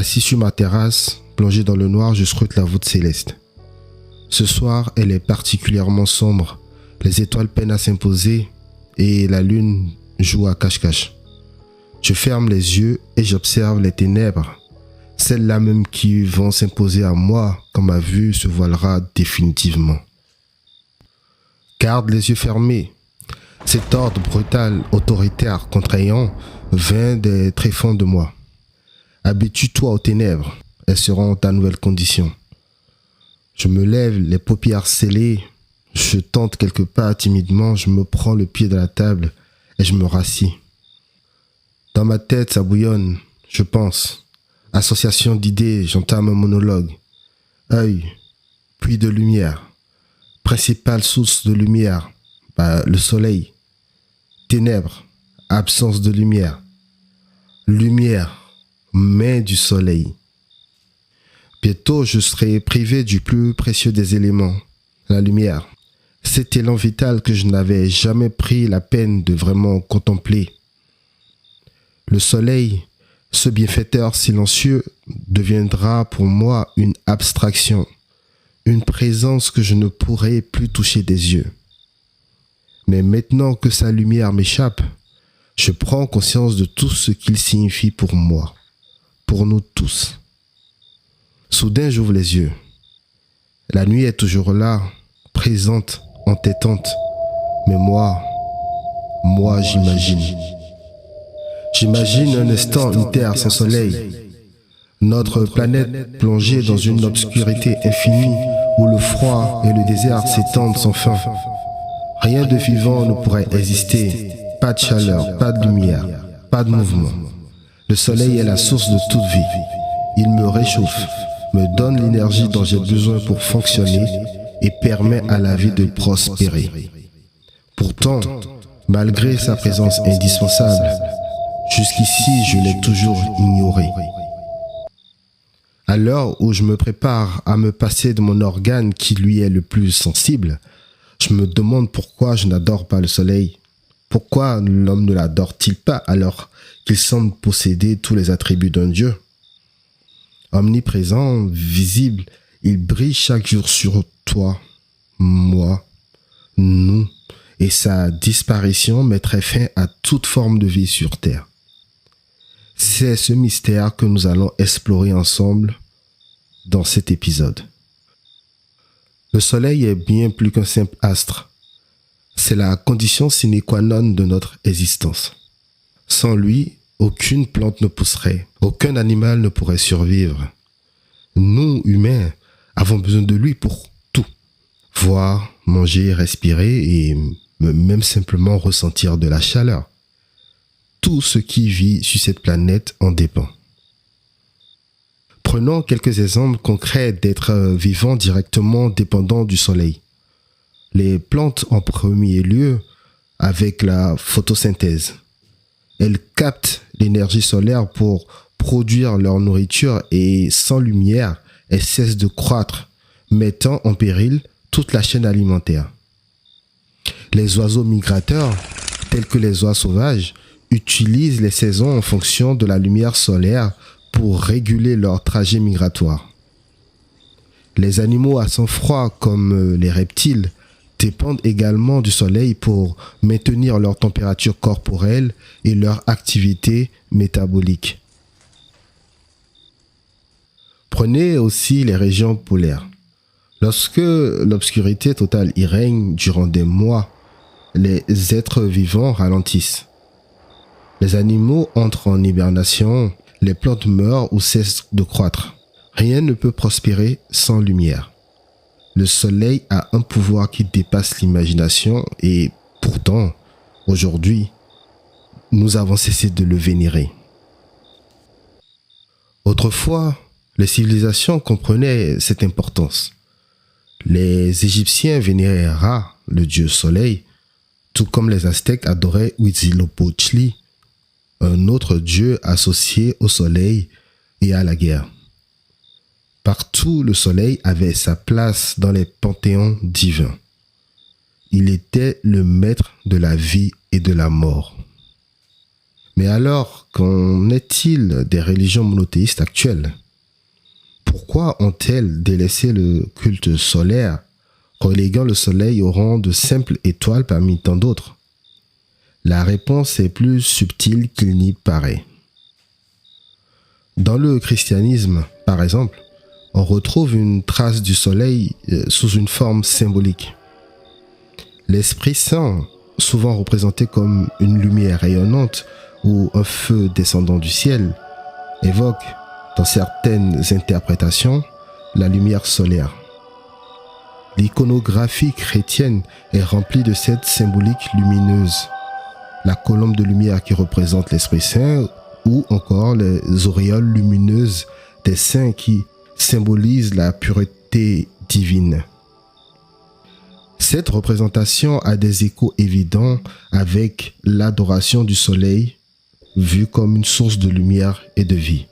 Assis sur ma terrasse, plongé dans le noir, je scrute la voûte céleste. Ce soir, elle est particulièrement sombre. Les étoiles peinent à s'imposer et la lune joue à cache-cache. Je ferme les yeux et j'observe les ténèbres, celles-là même qui vont s'imposer à moi quand ma vue se voilera définitivement. Garde les yeux fermés. Cet ordre brutal, autoritaire, contraignant, vient des tréfonds de moi. Habitue-toi aux ténèbres, elles seront ta nouvelle condition. Je me lève, les paupières scellées, je tente quelques pas timidement, je me prends le pied de la table et je me rassis. Dans ma tête, ça bouillonne, je pense. Association d'idées, j'entame un monologue. Œil, puits de lumière. Principale source de lumière, le soleil. Ténèbres, absence de lumière. Lumière, main du soleil. Bientôt, je serai privé du plus précieux des éléments, la lumière. Cet élan vital que je n'avais jamais pris la peine de vraiment contempler. Le soleil, ce bienfaiteur silencieux, deviendra pour moi une abstraction, une présence que je ne pourrai plus toucher des yeux. Mais maintenant que sa lumière m'échappe, je prends conscience de tout ce qu'il signifie pour moi, pour nous tous. Soudain, j'ouvre les yeux. La nuit est toujours là, présente, entêtante. Mais moi, j'imagine. J'imagine un instant une terre sans soleil. Notre planète plongée dans une obscurité infinie où le froid et le désert s'étendent sans fin. Rien de vivant ne pourrait exister. Pas de chaleur, pas de lumière, pas de mouvement. Le soleil est la source de toute vie. Il me réchauffe, me donne l'énergie dont j'ai besoin pour fonctionner et permet à la vie de prospérer. Pourtant, malgré sa présence indispensable, jusqu'ici je l'ai toujours ignoré. À l'heure où je me prépare à me passer de mon organe qui lui est le plus sensible, je me demande pourquoi je n'adore pas le soleil. Pourquoi l'homme ne l'adore-t-il pas alors qu'il semble posséder tous les attributs d'un dieu? Omniprésent, visible, il brille chaque jour sur toi, moi, nous, et sa disparition mettrait fin à toute forme de vie sur Terre. C'est ce mystère que nous allons explorer ensemble dans cet épisode. Le soleil est bien plus qu'un simple astre. C'est la condition sine qua non de notre existence. Sans lui, aucune plante ne pousserait, aucun animal ne pourrait survivre. Nous, humains, avons besoin de lui pour tout. Voir, manger, respirer et même simplement ressentir de la chaleur. Tout ce qui vit sur cette planète en dépend. Prenons quelques exemples concrets d'êtres vivants directement dépendants du soleil. Les plantes en premier lieu avec la photosynthèse. Elles captent l'énergie solaire pour produire leur nourriture et sans lumière, elles cessent de croître, mettant en péril toute la chaîne alimentaire. Les oiseaux migrateurs, tels que les oies sauvages, utilisent les saisons en fonction de la lumière solaire pour réguler leur trajet migratoire. Les animaux à sang froid comme les reptiles dépendent également du soleil pour maintenir leur température corporelle et leur activité métabolique. Prenez aussi les régions polaires. Lorsque l'obscurité totale y règne durant des mois, les êtres vivants ralentissent. Les animaux entrent en hibernation, les plantes meurent ou cessent de croître. Rien ne peut prospérer sans lumière. Le soleil a un pouvoir qui dépasse l'imagination et pourtant, aujourd'hui, nous avons cessé de le vénérer. Autrefois, les civilisations comprenaient cette importance. Les Égyptiens vénéraient Ra, le dieu soleil, tout comme les Aztèques adoraient Huitzilopochtli, un autre dieu associé au soleil et à la guerre. Partout, le soleil avait sa place dans les panthéons divins. Il était le maître de la vie et de la mort. Mais alors, qu'en est-il des religions monothéistes actuelles? Pourquoi ont-elles délaissé le culte solaire, reléguant le soleil au rang de simple étoile parmi tant d'autres? La réponse est plus subtile qu'il n'y paraît. Dans le christianisme, par exemple, on retrouve une trace du soleil sous une forme symbolique. L'Esprit Saint, souvent représenté comme une lumière rayonnante ou un feu descendant du ciel, évoque, dans certaines interprétations, la lumière solaire. L'iconographie chrétienne est remplie de cette symbolique lumineuse. La colombe de lumière qui représente l'Esprit Saint ou encore les auréoles lumineuses des saints qui symbolisent la pureté divine. Cette représentation a des échos évidents avec l'adoration du soleil, vu comme une source de lumière et de vie.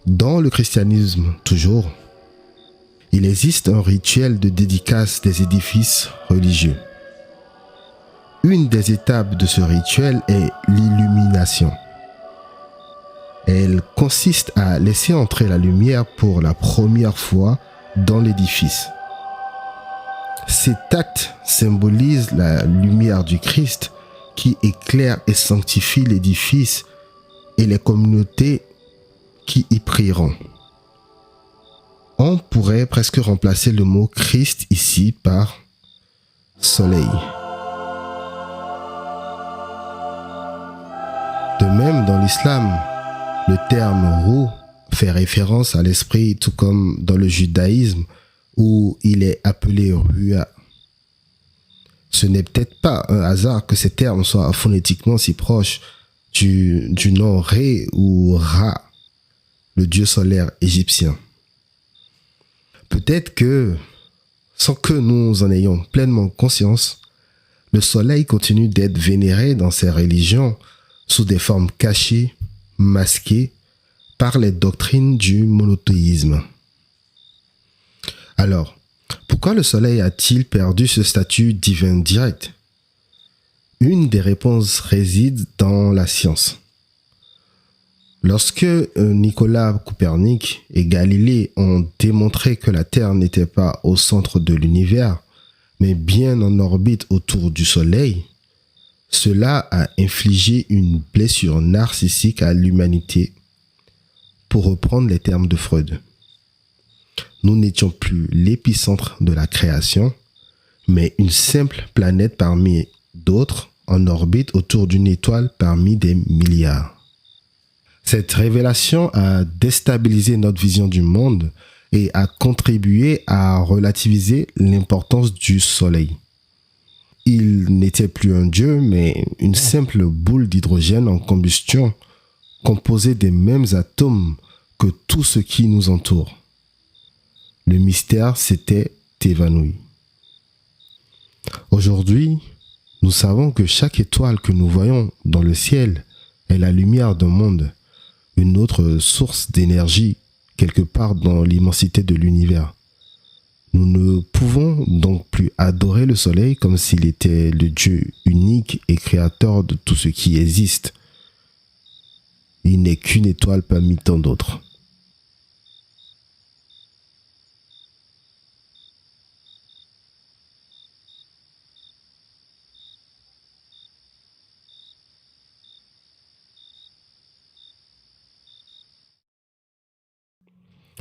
Dans le christianisme, toujours, il existe un rituel de dédicace des édifices religieux. Une des étapes de ce rituel est l'illumination. Elle consiste à laisser entrer la lumière pour la première fois dans l'édifice. Cet acte symbolise la lumière du Christ qui éclaire et sanctifie l'édifice et les communautés qui y prieront. On pourrait presque remplacer le mot Christ ici par soleil. De même, dans l'islam, le terme roux fait référence à l'esprit, tout comme dans le judaïsme où il est appelé Ruah. Ce n'est peut-être pas un hasard que ces termes soient phonétiquement si proches du nom Ré ou Ra, le dieu solaire égyptien. Peut-être que, sans que nous en ayons pleinement conscience, le soleil continue d'être vénéré dans ces religions sous des formes cachées, masquées par les doctrines du monothéisme. Alors, pourquoi le soleil a-t-il perdu ce statut divin direct? Une des réponses réside dans la science. Lorsque Nicolas Copernic et Galilée ont démontré que la Terre n'était pas au centre de l'univers, mais bien en orbite autour du soleil, cela a infligé une blessure narcissique à l'humanité, pour reprendre les termes de Freud. Nous n'étions plus l'épicentre de la création, mais une simple planète parmi d'autres en orbite autour d'une étoile parmi des milliards. Cette révélation a déstabilisé notre vision du monde et a contribué à relativiser l'importance du Soleil. Il n'était plus un dieu, mais une simple boule d'hydrogène en combustion, composée des mêmes atomes que tout ce qui nous entoure. Le mystère s'était évanoui. Aujourd'hui, nous savons que chaque étoile que nous voyons dans le ciel est la lumière d'un monde, une autre source d'énergie quelque part dans l'immensité de l'univers. Nous ne pouvons donc plus adorer le soleil comme s'il était le Dieu unique et créateur de tout ce qui existe. Il n'est qu'une étoile parmi tant d'autres.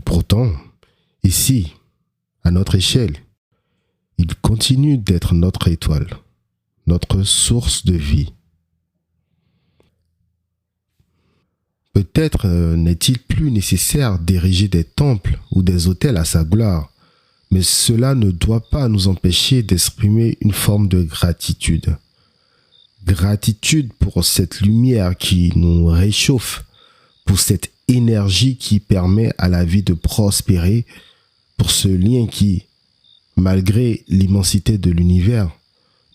Pourtant, ici, à notre échelle, il continue d'être notre étoile, notre source de vie. Peut-être n'est-il plus nécessaire d'ériger des temples ou des autels à sa gloire, mais cela ne doit pas nous empêcher d'exprimer une forme de gratitude. Gratitude pour cette lumière qui nous réchauffe, pour cette énergie qui permet à la vie de prospérer, pour ce lien qui, malgré l'immensité de l'univers,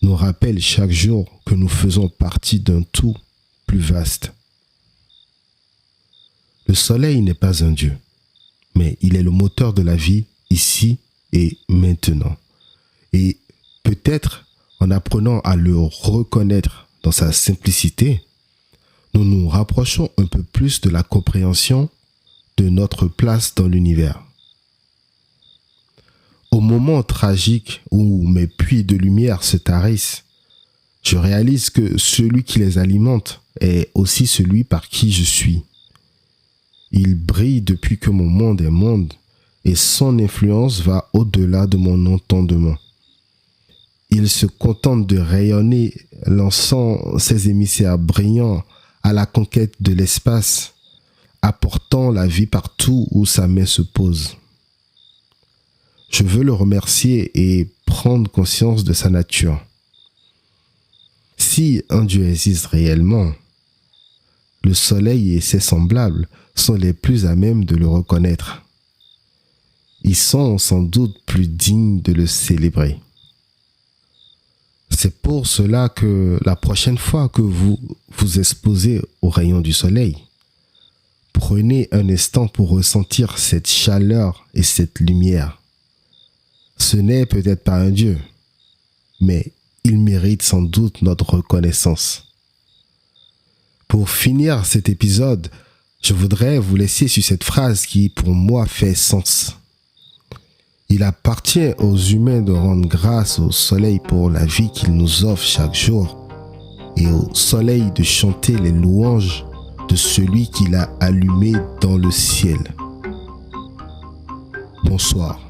nous rappelle chaque jour que nous faisons partie d'un tout plus vaste. Le soleil n'est pas un dieu, mais il est le moteur de la vie ici et maintenant. Et peut-être en apprenant à le reconnaître dans sa simplicité, nous nous rapprochons un peu plus de la compréhension de notre place dans l'univers. Au moment tragique où mes puits de lumière se tarissent, je réalise que celui qui les alimente est aussi celui par qui je suis. Il brille depuis que mon monde est monde et son influence va au-delà de mon entendement. Il se contente de rayonner, lançant ses émissaires brillants à la conquête de l'espace, apportant la vie partout où sa main se pose. Je veux le remercier et prendre conscience de sa nature. Si un Dieu existe réellement, le soleil et ses semblables sont les plus à même de le reconnaître. Ils sont sans doute plus dignes de le célébrer. C'est pour cela que la prochaine fois que vous vous exposez aux rayons du soleil, prenez un instant pour ressentir cette chaleur et cette lumière. Ce n'est peut-être pas un Dieu, mais il mérite sans doute notre reconnaissance. Pour finir cet épisode, je voudrais vous laisser sur cette phrase qui, pour moi, fait sens. Il appartient aux humains de rendre grâce au soleil pour la vie qu'il nous offre chaque jour et au soleil de chanter les louanges de celui qui l'a allumé dans le ciel. Bonsoir.